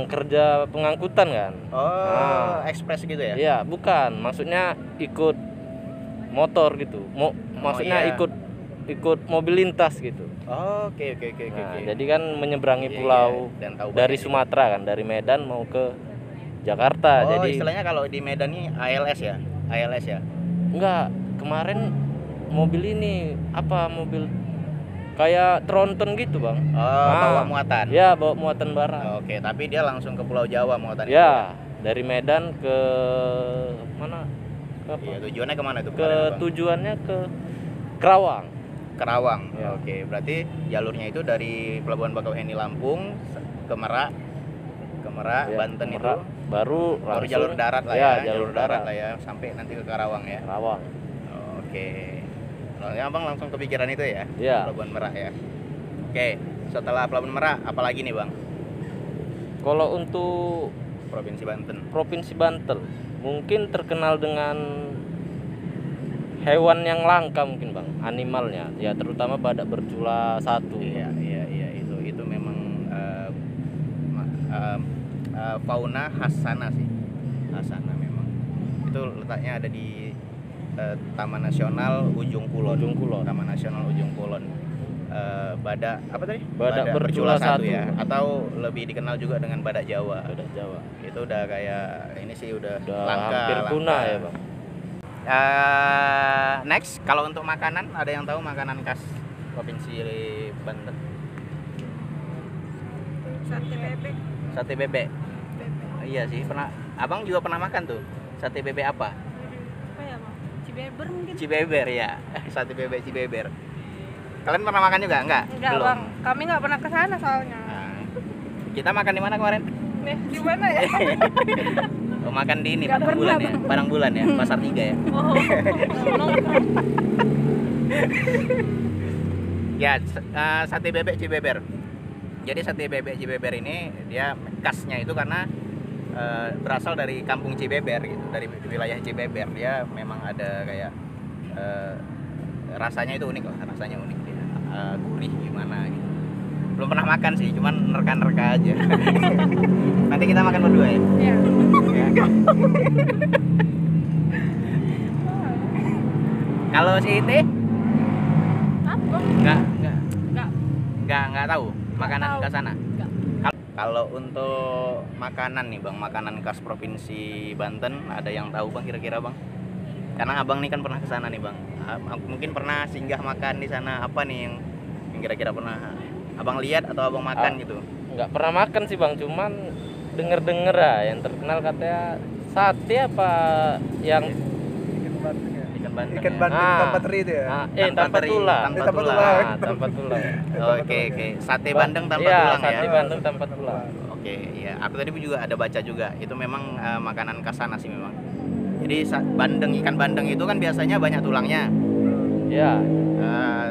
kerja pengangkutan kan. Oh, ekspres gitu ya? Iya, bukan, maksudnya ikut motor gitu. Maksudnya iya. ikut mobil lintas gitu. Oke. Jadi kan menyeberangi Iya, pulau dan tahu dari banyak Sumatera kan, dari Medan mau ke Jakarta. Oh, Jadi istilahnya kalau di Medan ini ALS ya? ALS ya? enggak, kemarin mobil ini mobil kayak tronton gitu bang. Oh, bawa muatan? Ya, bawa muatan barang. Oke, tapi dia langsung ke Pulau Jawa muatan itu Ya, dari Medan ke mana? Ke apa? Iya, tujuannya kemana itu? Tujuannya ke Kerawang. Kerawang. Ya. Oke, berarti jalurnya itu dari Pelabuhan Bakauheni Lampung ke Merak, Ya, Banten Merak. itu Baru jalur darat lah ya, ya, jalur darat lah ya, sampai nanti ke Karawang ya. Kerawang. Oke. Lalu abang langsung kepikiran itu ya? Ya. Pelabuhan Merak ya. Oke, setelah Pelabuhan Merak, apalagi nih bang? Kalau untuk Provinsi Banten. Provinsi Banten mungkin terkenal dengan hewan yang langka mungkin bang, animalnya ya, terutama badak bercula satu. Iya itu memang fauna khas sana sih, khas sana memang. Itu letaknya ada di Taman Nasional Ujung Kulon. Taman Nasional Ujung Kulon. Badak apa tadi? Badak bercula satu ya, atau lebih dikenal juga dengan badak Jawa. Badak Jawa. Itu udah kayak ini sih udah langka, hampir punah ya bang. Next, kalau untuk makanan, ada yang tahu makanan khas Provinsi Banten? Sate bebek. Sate bebek. Iya sih, pernah. Abang juga pernah makan tuh. Sate bebek apa? Apa ya bang? Cibeber mungkin? Cibeber ya. Sate bebek Cibeber. Kalian pernah makan juga? Enggak Enggak bang, kami nggak pernah ke sana soalnya. Nah, kita makan di mana kemarin? Di mana ya? Oh, makan di ini, Nggak Padang pernah, Bulan ya. Padang Bulan ya, Pasar 3 ya. Oh, nongkrong. Ya, sate bebek Cibeber. Jadi sate bebek Cibeber ini dia khasnya itu karena berasal dari kampung Cibeber gitu, dari wilayah Cibeber. Dia memang ada kayak rasanya itu unik loh, rasanya unik dia. Gurih gimana gitu. Belum pernah makan sih, cuman nerka-nerka aja. Nanti kita makan berdua ya. Iya. Ya. Kalau si Iti Apa? nggak tahu makanan tahu. ke sana. Nggak. Kalau untuk makanan nih bang, makanan khas Provinsi Banten, ada yang tahu bang kira-kira bang? Karena abang nih kan pernah ke sana nih bang. Mungkin pernah singgah makan di sana, apa nih yang kira-kira pernah abang lihat atau abang makan gitu? Nggak pernah makan sih bang, cuman denger yang terkenal katanya sate apa yang Ikan bandeng tanpa teri itu ya. tanpa tulang. Tanpa tulang. Tanpa tulang. Oke. Sate bandeng tanpa Iya, tulang ya. sate bandeng tanpa tulang. Oke, ya. Aku tadi juga ada baca juga. Itu memang makanan khas sana sih memang. Jadi ikan bandeng itu kan biasanya banyak tulangnya. Ya,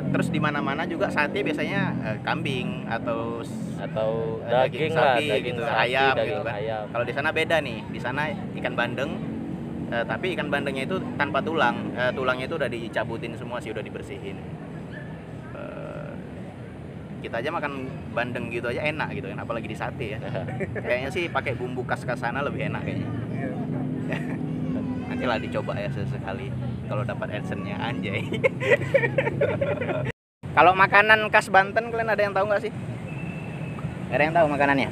Terus di mana-mana juga sate biasanya kambing atau daging lah, sapi daging gitu, sapi, ayam daging gitu kan. ayam. Kalau di sana beda nih. Di sana ikan bandeng Tapi ikan bandengnya itu tanpa tulang. Tulangnya itu udah dicabutin semua sih, udah dibersihin. Kita aja makan bandeng gitu aja enak gitu kan, apalagi di sate ya. Kayaknya sih pakai bumbu khas-khas sana lebih enak kayaknya. Nanti lah dicoba ya sesekali kalau dapat adsense-nya, anjay. Kalau makanan khas Banten kalian ada yang tahu nggak sih? Ada yang tahu makanannya?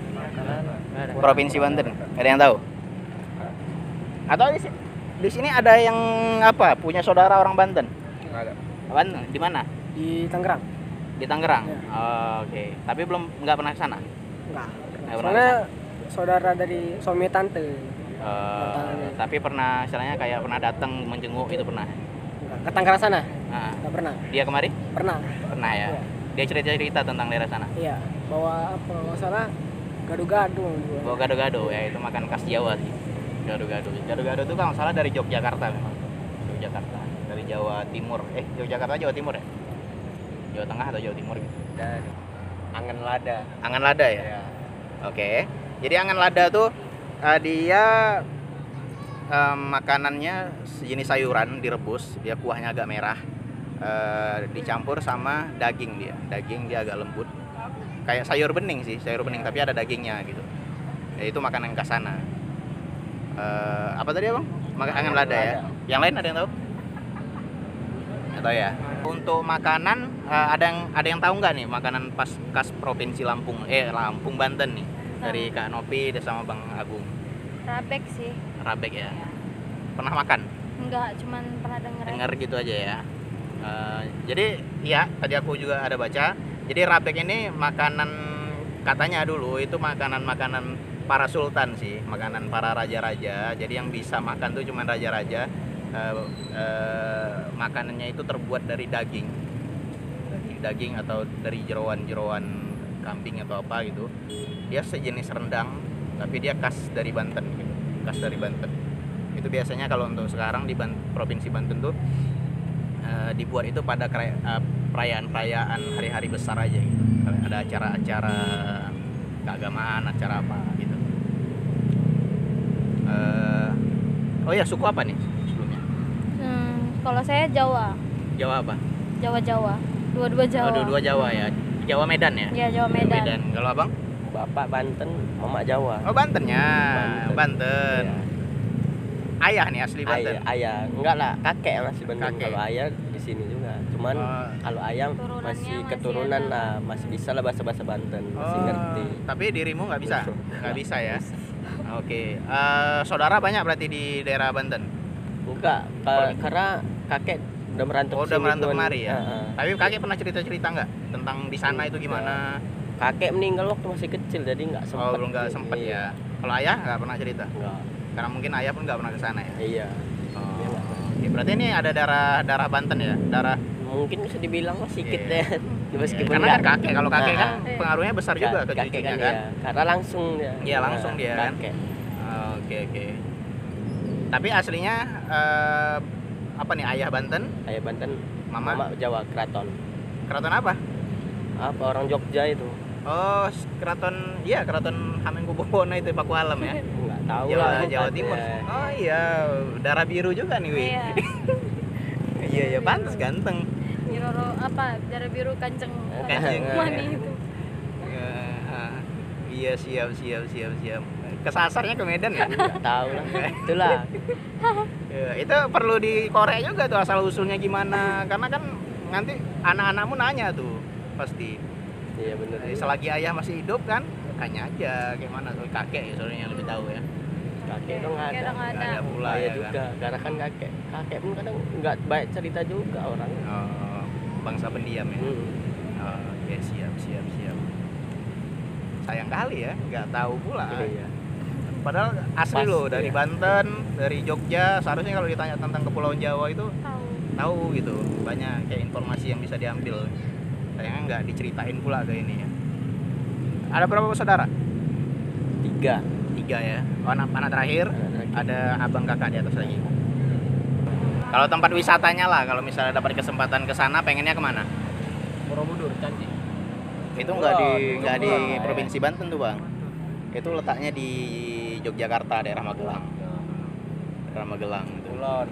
Provinsi Banten, ada yang tahu? Atau di sini ada yang apa? Punya saudara orang Banten? Nggak ada. Banten di mana? Di Tangerang. Di Tangerang. Ya. Oh, oke. Tapi nggak pernah ke sana. Enggak. Nggak pernah Soalnya kesana. saudara dari suami tante. Tapi pernah istilahnya kayak pernah datang menjenguk itu pernah. Enggak. Ke Tangerang sana? Nah, Enggak pernah. dia kemari? Pernah. Pernah ya. Iya. Dia cerita-cerita tentang daerah sana. Iya. Bawa apa? Masalah gado-gado. Bawa gado-gado ya, itu makan khas Jawa sih. Gado-gado. Gado-gado itu kalau nggak salah dari Yogyakarta memang. Yogyakarta. Dari Jawa Timur. Yogyakarta Jawa Timur ya? Jawa Tengah atau Jawa Timur gitu. Dan angan lada. Angan lada ya? Oke. Jadi angan lada tuh dia makanannya sejenis sayuran direbus, dia kuahnya agak merah, dicampur sama daging dia. Daging dia agak lembut. Kayak sayur bening sih, sayur bening tapi ada dagingnya gitu. Ya, itu makanan khas sana. Apa tadi Bang? Angan lada ya. Yang lain ada yang tahu? Nggak tahu ya. Untuk makanan ada yang tahu nggak nih makanan khas provinsi Lampung Banten nih dari Kak Nopi dan sama Bang Agung. Rabek sih. Rabek ya. Pernah makan? Enggak, cuman pernah denger. Dengar gitu aja ya. Jadi ya tadi aku juga ada baca. Jadi rabek ini makanan katanya dulu itu makanan para sultan sih, makanan para raja-raja. Jadi yang bisa makan tuh cuma raja-raja. Makanannya itu terbuat dari daging atau dari jeroan kambing atau apa gitu. Dia sejenis rendang tapi dia khas dari Banten gitu. Khas dari Banten itu biasanya kalau untuk sekarang di provinsi Banten tuh dibuat itu pada perayaan hari-hari besar aja gitu. Ada acara-acara keagamaan, acara apa gitu. Oh ya, suku apa nih? Kalau saya Jawa. Jawa apa? Jawa. Dua-dua Jawa. Oh, dua Jawa ya. Jawa Medan ya? Iya, Jawa Medan. Kalau Abang? Bapak Banten, Mama Jawa. Oh, Bantennya. Banten. Iya. Ayah nih asli Banten. Ayah. Enggak lah, kakek yang asli Banten. Kakek. Kalau ayah di sini juga. Cuman kalau ayah Turunannya masih masih keturunan ada. lah, masih bisa lah bahasa Banten, masih ngerti. Tapi dirimu nggak bisa? Nggak bisa ya? Oke. Saudara banyak berarti di daerah Banten? Enggak, karena kakek udah merantau Oh, udah kesini merantau cuman- kemari ya? Heeh. Tapi kakek pernah cerita-cerita nggak tentang di sana itu gimana? Kakek meninggal waktu masih kecil jadi nggak sempat. Oh, belum nggak sempet ya. Kalau ayah nggak pernah cerita? Enggak. Karena mungkin ayah pun nggak pernah ke sana ya. Iya. Oh, oke. Berarti ini ada darah Banten ya, darah. Mungkin bisa dibilang lah sedikit Iya. deh. Meskipun Karena kan nggak- kakek, kalau kakek kan Nah. pengaruhnya besar juga ke kakek cucunya kan, kan. iya. Karena langsung dia. Iya, langsung dia kan. Kakek. Oke. Tapi aslinya apa nih, ayah Banten, Ayah Banten, mama Mama Jawa Keraton. keraton apa? Apa orang Jogja itu? Oh, keraton Hamengkubuwono itu Pakualam ya. Enggak tahu lah. Jawa Timur. Ya. Oh iya, darah biru juga nih, Wi. Iya. Iya, pantas ganteng. Biroro apa? Darah biru kanceng. Kanceng. Mani itu. Iya, siap. Kesasarnya ke Medan ya? Enggak tahu lah. Itulah. Ya, itu perlu dikorek juga tuh asal usulnya gimana, karena kan nanti anak-anakmu nanya tuh pasti. Iya benar. Jadi selagi ayah masih hidup kan, tanya aja gimana tuh, kakek ya soalnya yang lebih tahu ya. Kakek itu nggak Kakek ada. udah nggak Nggak ada pula Ayah ya kan. juga. Karena kan kakek pun kadang nggak banyak cerita juga orang. Oh, bangsa pendiam ya. Oh, oke, siap. Sayang kali ya, nggak tahu pula. Iya. Padahal asli Pas, loh, dari iya. Banten, dari Jogja, seharusnya kalau ditanya tentang Kepulauan Jawa itu Tahu. gitu, banyak kayak informasi yang bisa diambil. Sayangnya nggak diceritain pula ke ini ya. Ada berapa saudara? 3. 3 ya. Oh, anak terakhir, Anak terakhir. ada abang kakak di atas lagi. Kalau tempat wisatanya lah, kalau misalnya dapat kesempatan ke sana, pengennya kemana? Borobudur Candi. Itu nggak di provinsi Banten tuh bang. Itu letaknya di Yogyakarta, daerah Magelang. Ramagelang gitu. Kulon.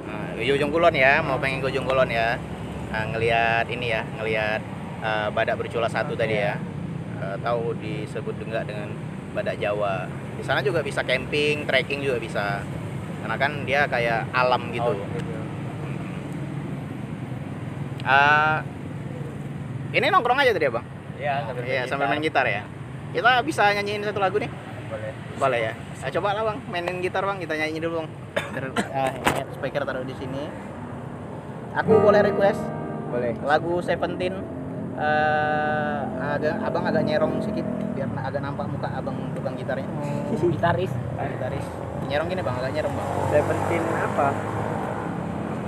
Nah, di ujung kulon ya, mau pengen ke ujung kulon ya. Nah, ngelihat ini ya, ngelihat badak bercula satu tadi ya. Tahu disebut juga dengan badak Jawa. Di sana juga bisa camping, trekking juga bisa. Karena kan dia kayak alam gitu. Ini nongkrong aja tadi ya bang? Iya, sambil main gitar ya. Kita bisa nyanyiin satu lagu nih? Boleh ya. Nah, coba lah bang, mainin gitar bang, kita nyanyi dulu bang. Ini speaker taruh di sini. Aku boleh request? Boleh. Lagu Seventeen. Abang agak nyerong sedikit biar agak nampak muka abang pegang gitarnya. Gitaris. Gitaris. Nyerong gini bang, agak nyerong bang. Seventeen apa?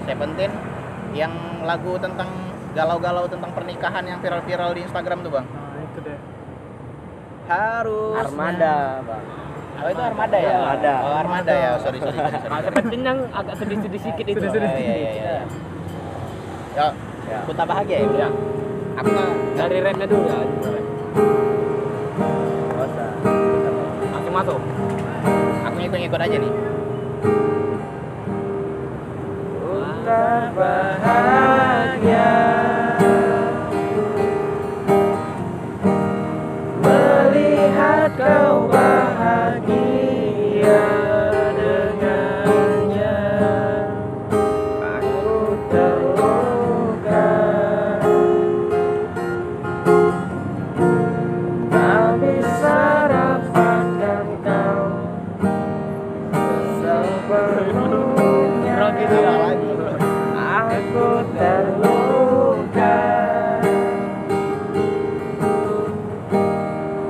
Seventeen yang lagu tentang galau-galau tentang pernikahan yang viral-viral di Instagram tuh bang. Nah, itu deh. Harus Armada, Bang. Oh itu Armada ya? Armada. Oh Armada ya, sorry. Seventeen yang agak sedih-sedih sedikit itu. Iya. Ya, Kota Bahagia ya? Iya. Aku nggak Dari rapnya dulu ya. Langsung masuk. aku ngikut aja nih. Tak bahagia melihat kau bahagia dengannya. Aku terluka, tak bisa dapatkan kau sepenuhnya. Aku terluka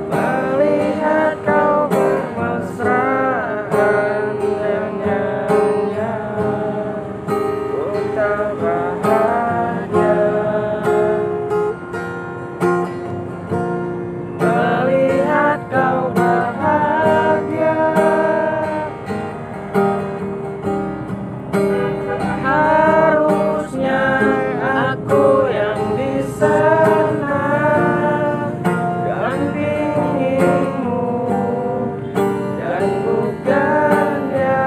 melihat kau bermesraan dengannya. Ku tak bahagia melihat kau bahagia. Harusnya aku yang di sana dampingimu dan bukan dia.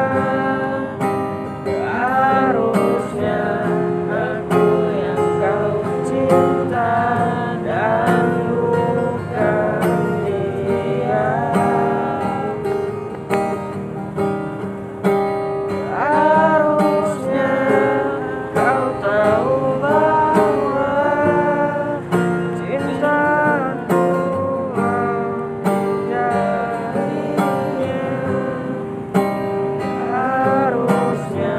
Harusnya aku yang kau cinta dan bukan dia. Harusnya kau tahu bahwa cintaku darinya. Harusnya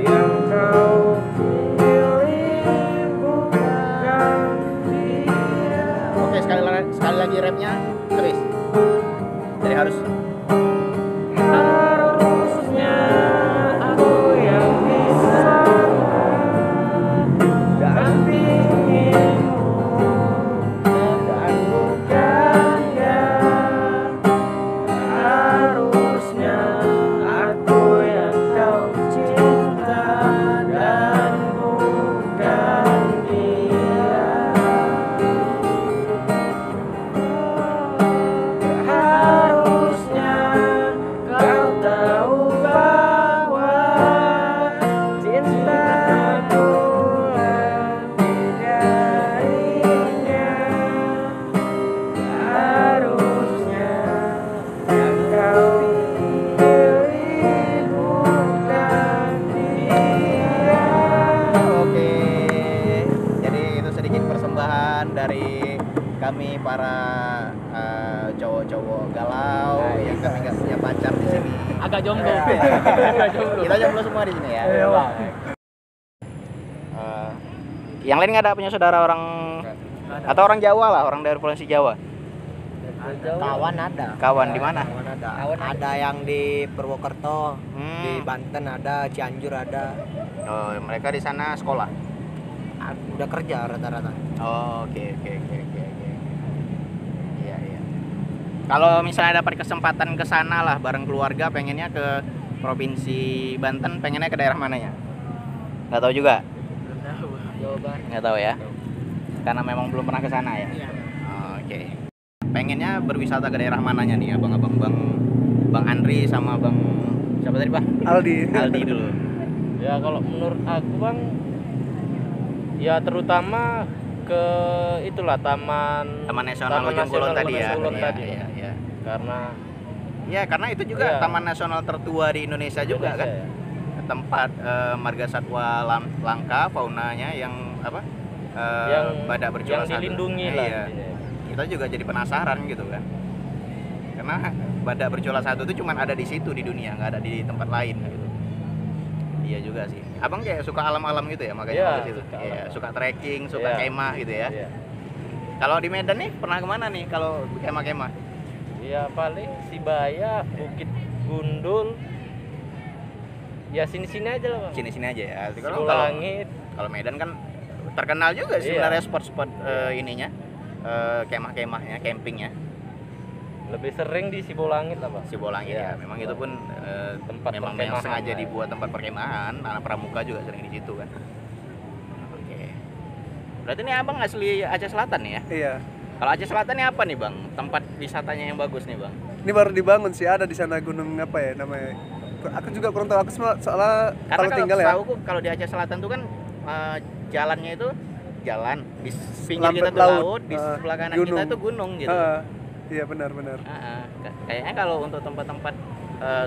yang kau pilih bukan dia. Oke, sekali lagi rapnya habis. Jadi harus Harusnya aku yang bisa dampingimu dan bukan dia. Harusnya aku yang kau cinta dan bukan dia. Harusnya kau tahu bahwa cintaku lebih darinya. Harusnya yang kau pilih bukan dia. oke. Jadi itu sedikit persembahan dari kami para cowok-cowok galau yang kami nggak punya pacar di sini. Agak jomblo. Kita jomblo semua di sini ya. Yang lain nggak ada punya saudara orang atau orang Jawa lah, orang dari provinsi Jawa. Kawan ada. Kawan di mana? Ada yang di Purwokerto, di Banten ada, Cianjur ada. Oh, mereka di sana sekolah. Udah kerja rata-rata. Oh, oke. Iya. Kalau misalnya dapat kesempatan ke sana lah bareng keluarga, pengennya ke provinsi Banten, pengennya ke daerah mananya? Nggak tahu juga. Jawaban. Nggak tahu ya. Karena memang belum pernah ke sana ya. Oh, oke. Pengennya berwisata ke daerah mananya nih, abang-abang Bang Andri sama Bang Siapa tadi Bang? Aldi. Aldi dulu. Ya kalau menurut aku Bang, ya terutama ke itulah Taman Nasional Ujung Kulon tadi ya. Kulon Iya, tadi. iya, iya. Karena Itu juga Iya. taman nasional tertua di Indonesia juga kan. ya. Tempat marga satwa langka, faunanya yang apa? yang badak bercula yang satu. dilindungi lah. Iya. intinya. Kita juga jadi penasaran gitu kan. Karena badak bercula satu itu cuma ada di situ di dunia, nggak ada di tempat lain gitu. Iya juga sih. Abang kayak suka alam-alam gitu ya, makanya Iya, mau ke situ. suka Iya, alam. suka trekking, suka Iya. kemah gitu ya. Iya. Kalau di Medan nih pernah kemana nih kalau kemah-kemah? Ya paling Sibaya, Bukit Gundul. Ya sini-sini aja lah Bang. Sini-sini aja ya. Sibu Langit. Kalau Medan kan terkenal juga sih Iya. sebenarnya spot-spot ininya, kemah-kemahnya, campingnya. Lebih sering di Sibu Langit lah Bang. Sibolangit Iya. ya. Memang itu pun Tempat memang perkemahan sengaja lah ya. dibuat tempat perkemahan. Anak pramuka juga sering di situ kan. Oke. Berarti ini abang asli Aceh Selatan nih ya? Iya. Kalau Aceh Selatan ini apa nih bang? Tempat wisatanya yang bagus nih bang? Ini baru dibangun sih, ada di sana gunung apa ya namanya. Aku juga kurang tahu, aku soalnya Karena kalau tinggal ya. tahu kalau di Aceh Selatan tuh kan jalannya itu jalan di pinggir Lambat kita tuh laut, laut, di sebelah kanan gunung. kita itu gunung gitu. Iya benar-benar. Kayaknya kalau untuk tempat-tempat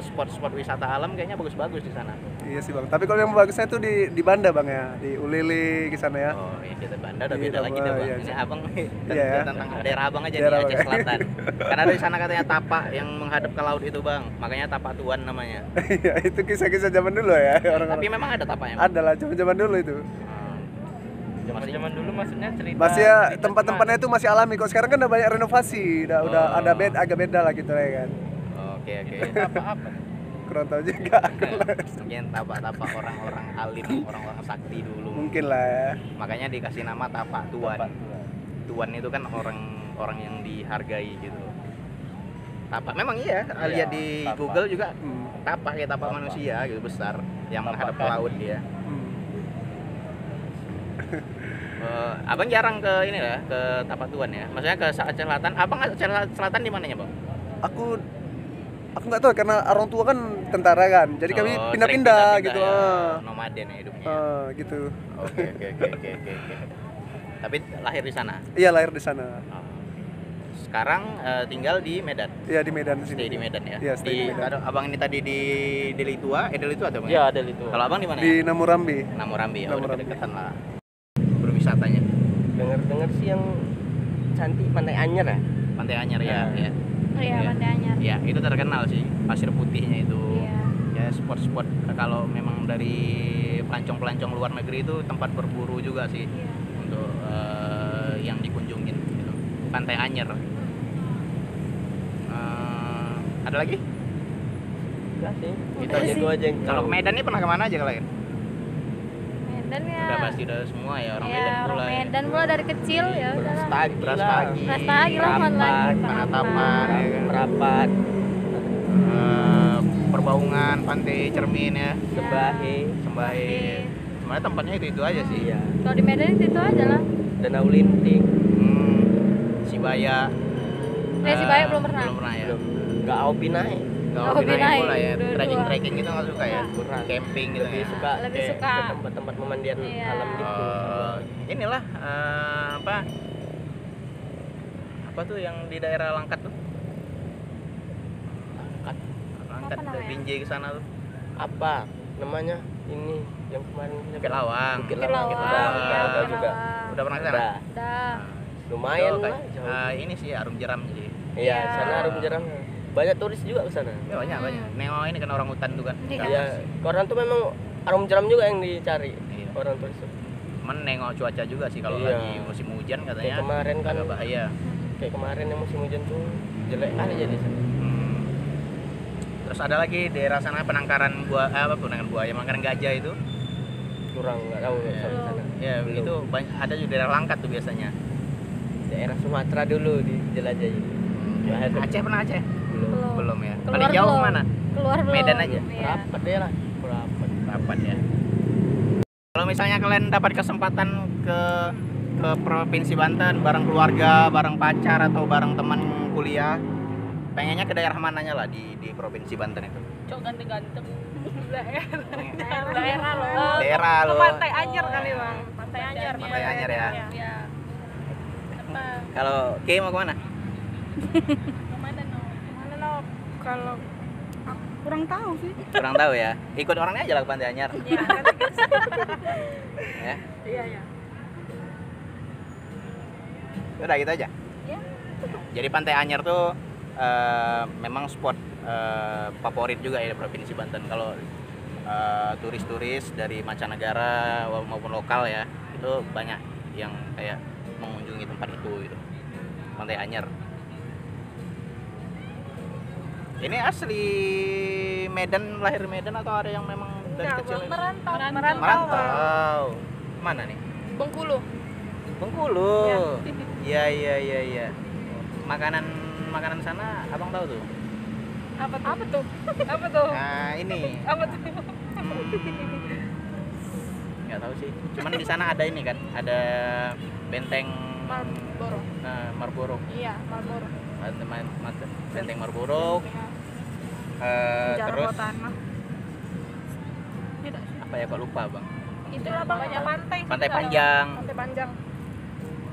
spot-spot wisata alam kayaknya bagus-bagus di sana. Iya sih bang. Tapi kalau yang bagusnya itu di Banda bang ya, di Ulili di sana ya. Oh, iya kita Banda udah Iya, beda lagi dah bang. iya, Ini iya. abang Iya, ya. tentang daerah abang aja Daerah nih Aceh abang. Selatan. Karena di sana katanya tapak yang menghadap ke laut itu bang, makanya tapak tuan namanya. Iya itu kisah-kisah zaman dulu ya orang-orang. Tapi memang ada tapaknya. Bang? Ada lah zaman-zaman dulu itu. Zaman-zaman dulu maksudnya cerita. Masih ya cerita tempat-tempatnya itu masih alami. Kok sekarang kan udah banyak renovasi, udah ada agak beda lah gitu ya kan. Oke oke. apa-apa. Kurang tahu juga. Mungkin tapak-tapak orang-orang alim, orang-orang sakti dulu. Mungkin lah ya. Makanya dikasih nama tapak tuan. Tuan itu kan orang yang dihargai gitu. Tapak memang iya, lihat di tapak. Google juga Hmm. tapak kayak tapak manusia gitu besar yang menghadap ke laut dia. Hmm. Abang jarang ke ini lah, ke tapak tuan ya. Maksudnya ke Aceh Selatan. Abang Aceh Selatan di mananya, Bang? Aku nggak tahu karena orang tua kan tentara kan. Jadi kami Oh, pindah-pindah sering gitu. ya. Nomaden ya hidupnya. Gitu. Oke. Tapi lahir di sana. Iya lahir di sana. Oh. Sekarang tinggal di Medan. Iya di Medan sini. Stay di Medan ya. Iya, stay di Medan. Kalau abang ini tadi di Deli Tua tuh Bang? Ya ada itu. Kalau abang di mana Di ya? Namurambi. Namurambi ya, udah Namurambi. kedekatan lah. Berwisatanya. Dengar-dengar sih yang cantik Pantai Anyer ya. Pantai Anyar ya, ya. Oh iya, Iya. Pantai Anyar. Ya, itu terkenal sih. Pasir putihnya itu. Iya. Ya, spot-spot kalau memang dari pelancong-pelancong luar negeri itu tempat berburu juga sih Iya. untuk yang dikunjungin gitu. Pantai Anyer. Ada lagi? Enggak sih. Itu Itu aja sih. gua aja yang Kalau tahu. ke Medan nih pernah kemana aja kalian? Medan ya. Udah pasti udah semua ya orang Ya, Medan orang pula. Medan pula dari kecil ya udah. Beras pagi Beras lah. pagi. Beras pagi lah mana lagi. Penatapan, ya kan? Merapat, Perbaungan, Pantai Cermin ya, Sembahe, Sembahe. Sebenarnya tempatnya itu aja sih. iya. Kalau di Medan itu aja lah. Danau Linting. Sibaya. Sibaya belum pernah. Belum pernah ya. Belum. Enggak hobi naik. Gak Hobi hobi naik, pula ya. dua-dua. Trekking gitu nggak suka ya. Kurang. Camping gitu Lebih ya. suka Lebih kayak suka. ke tempat-tempat pemandian Iya. alam gitu. Inilah apa tuh yang di daerah Langkat tuh? Langkat Apa namanya? Binjai ke sana tuh. Apa namanya? Ini yang kemarin Bukit Lawang. Bukit Bukit Lawang. Lawang, Lawang. ya, Ada Bukit juga. Lawang. Udah pernah ke sana? Udah. Udah. Lumayan Jauh, lah. kan? Jauh. Ini sih Arum Jeram jadi. Iya, Iya. sana Arum Jeram. Banyak turis juga ke sana. Ya banyak. Nengok ini kan orang hutan tuh kan. Iya. Iya, orang tuh memang Arum Jeram juga yang dicari. Iya. Orang turis tuh. Cuman nengok cuaca juga sih kalau Iya. lagi musim hujan Kayak katanya kemarin kan, agak bahaya. kayak kemarin yang musim hujan tuh jelek kali jadi sana. Terus ada lagi daerah sana penangkaran buaya, penangkaran gajah itu. Kurang nggak tahu Iya. sampai sana. Ya, Belum. itu ada juga daerah Langkat tuh biasanya. Daerah Sumatera dulu dijelajahi. Bahaya. Aceh pernah Aceh? Belum. Belum ya. Keluar Paling jauh belum. mana? Keluar belum. Medan aja. Iya. Rapat deh lah. Rapat. Rapat ya. Kalau misalnya kalian dapat kesempatan ke provinsi Banten bareng keluarga, bareng pacar atau bareng teman kuliah, Pengennya ke daerah mananya lah di Provinsi Banten itu? Cok ganteng-ganteng. Daerah loh. Daerah Ke loh. Pantai Anyer kali bang. Pantai Anyer. Pantai Anyer ya. Iya. Apa? Kalau Kay mau kemana? Kemana no? Mana no? Kalau aku kurang tahu sih. Kurang tahu ya. Ikut orangnya aja lah ke Pantai Anyer. Iya. Ya. Iya ya. Udah gitu aja. Iya. Jadi Pantai Anyer tuh memang spot favorit juga ya di Provinsi Banten. Kalau turis-turis dari mancanegara maupun lokal ya, itu banyak yang kayak mengunjungi tempat itu gitu. Pantai Anyer. Ini asli Medan, lahir Medan atau ada yang memang dari Enggak, kecil? Bang. ini? Merantau. Merantau. Mana nih? Bengkulu. Bengkulu. Iya iya. Makanan sana abang tahu tuh. Apa tuh? Apa tuh? Nah ini. Apa tuh? Nggak tahu sih. Cuman di sana ada ini kan, ada benteng Marlboro. Marlboro. Iya, Marlboro. Benteng Marlboro. Terus tanah. apa ya kok lupa bang? Itulah bang, banyak pantai. sih Pantai di dalam. Panjang. Pantai Panjang.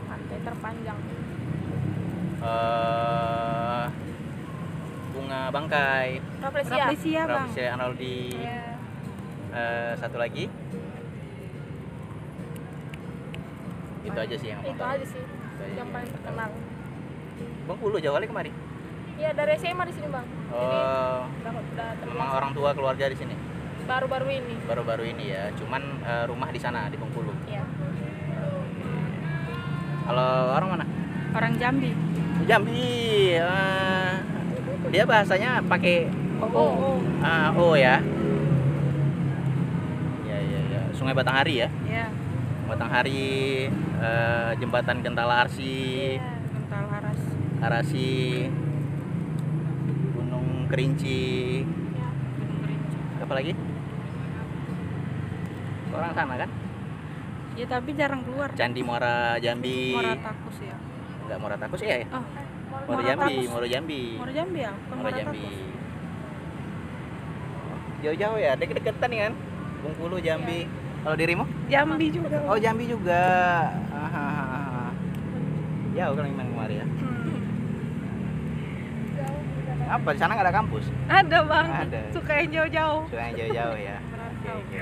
Pantai terpanjang. Bunga Bangkai. Rafflesia. Rafflesia Arnoldi. Iya. Satu lagi. Itu aja sih yang abang Itu tahu. aja sih Itu aja. yang paling terkenal. Bengkulu jauh kali kemari. Iya dari SMA di sini bang. Jadi Oh, udah memang orang tua keluarga di sini. baru-baru ini. Baru-baru ini ya. Cuman rumah di sana di Bengkulu. Iya. Kalau orang mana? Orang Jambi. Jambi. Dia bahasanya pakai Oh. O ya. Ya. Sungai Batanghari ya. Iya. Batanghari, jembatan Gentala Arsi, Kental Haras. Arasi, Gunung Kerinci. Apa lagi? Orang sana kan? Ya tapi jarang keluar. Candi Muara Jambi. Muara Takus ya. Enggak Muara Takus ya? Oh, Muara Jambi, Muara Jambi. Muara Jambi ya? Bukan Muara Muara Jambi. Takus. Jauh-jauh ya, deket-deketan nih kan? Bengkulu, Jambi. Kalau dirimu? Jambi juga. Oh, Jambi juga. Jauh kan memang kemarin ya. Apa di sana nggak ada kampus? Ada bang. Ada. Suka yang jauh-jauh. Suka yang jauh-jauh ya. Oke.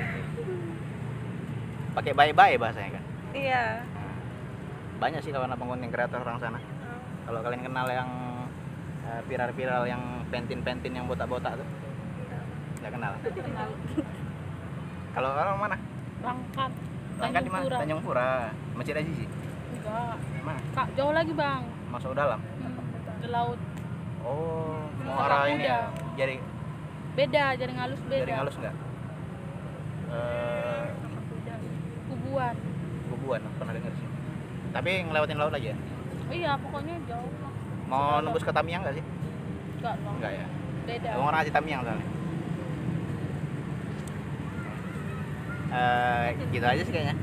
Pakai bye-bye bahasanya kan. Iya. Banyak sih kawan abang konten kreator orang sana. Kalau kalian kenal yang viral-viral yang pentin-pentin yang botak-botak tuh, nggak kenal. Kalau orang mana? Langkat. Langkat di mana? Tanjung Pura. Masjid Aziz sih. Enggak. Mana? Kak jauh lagi bang. Masuk dalam. Ke laut. Oh, mau Kelapa arah ini Muda. ya. Jadi Beda, jaring halus beda. jaring halus nggak? Kubuan. Bubuan, pernah dengar sih. Tapi ngelewatin laut aja. Iya, pokoknya jauh lah. Mau nembus ke Tamiang nggak sih? Enggak loh. Enggak ya. Beda. Abang orang Haji Tamiang soalnya. Gitu aja sih kayaknya.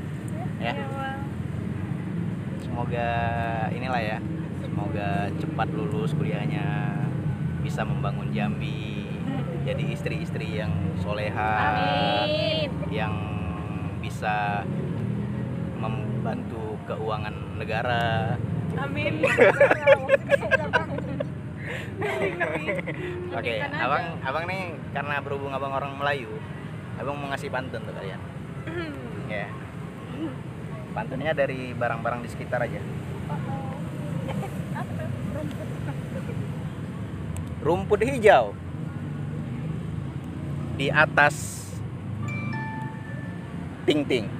Ya. Semoga inilah ya. Semoga cepat lulus kuliahnya, bisa membangun Jambi, jadi istri-istri yang soleha, Amin. yang bisa membantu keuangan negara. Amin. Oke, abang nih karena berhubung abang orang Melayu, abang mau ngasih pantun tuh kalian. Ya. Pantunnya dari barang-barang di sekitar aja. Rumput hijau di atas ting-ting.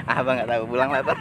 Abang nggak tahu, pulang lah tuh.